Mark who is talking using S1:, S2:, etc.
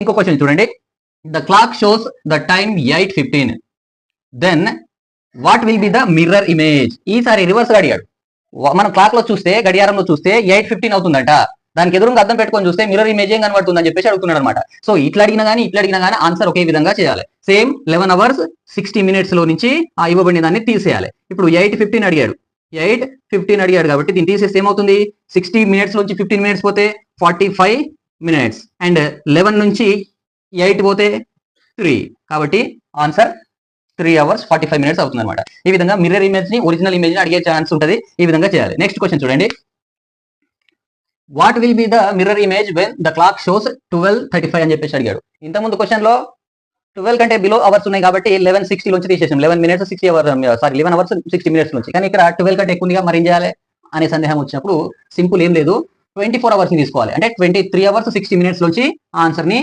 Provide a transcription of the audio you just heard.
S1: ఇంకో క్వశ్చన్ చూడండి. The clock shows the time 8:15. Then what will be the mirror image? ఈసారి reverse గా అడిగాడు. మనం క్లాక్ లో చూస్తే, గడియారంలో చూస్తే 8:15 అవుతుందంట. దానికి ఎదురుగా అర్థం పెట్టుకొని చూస్తే మిర్రర్ ఇమేజ్ ఏం కనబడుతుంది అని చెప్పేసి అడుగుతున్నాడు అనమాట. సో ఇట్లా అడిగినా కానీ ఆన్సర్ ఒకే విధంగా చేయాలి. సేమ్ 11 hours 60 minutes లో నుంచి ఆ ఇవ్వబడిన దాన్ని తీసేయాలి. ఇప్పుడు 8:15 అడిగాడు. 8:15 అడిగాడు కాబట్టి దీన్ని తీసేస్తే ఏమవుతుంది? 60 minutes నుంచి 15 minutes పోతే 45 minutes అండ్ 11 నుంచి 8 పోతే 3. కాబట్టి ఆన్సర్ 3 hours 45 minutes అవుతుంది అనమాట. ఈ విధంగా మిర్రర్ ఇమేజ్ ని ఒరిజినల్ ఇమేజ్ ని అడిగే ఛాన్స్ ఉంటుంది. ఈ విధంగా చేయాలి. నెక్స్ట్ క్వశ్చన్ చూడండి. What will be the mirror image when the clock shows 12:35 అని చెప్పేసి అడిగాడు. ఇంతకుముందు క్వశ్చన్ లో 12 కంటే బిలో అవర్స్ ఉన్నాయి కాబట్టి 11:60 నుంచి తీసేసాం. 11 minutes 60 hours 11 hours 60 minutes నుంచి. కానీ ఇక్కడ 12 కంటే ఎక్కువ ఉందిగా, మరి ఏం చేయాలి అనే సందేహం వచ్చినప్పుడు సింపుల్ ఏం లేదు, 24 hours ని తీసుకోవాలి. అంటే 23 hours 60 minutes నుంచి ఆన్సర్ ని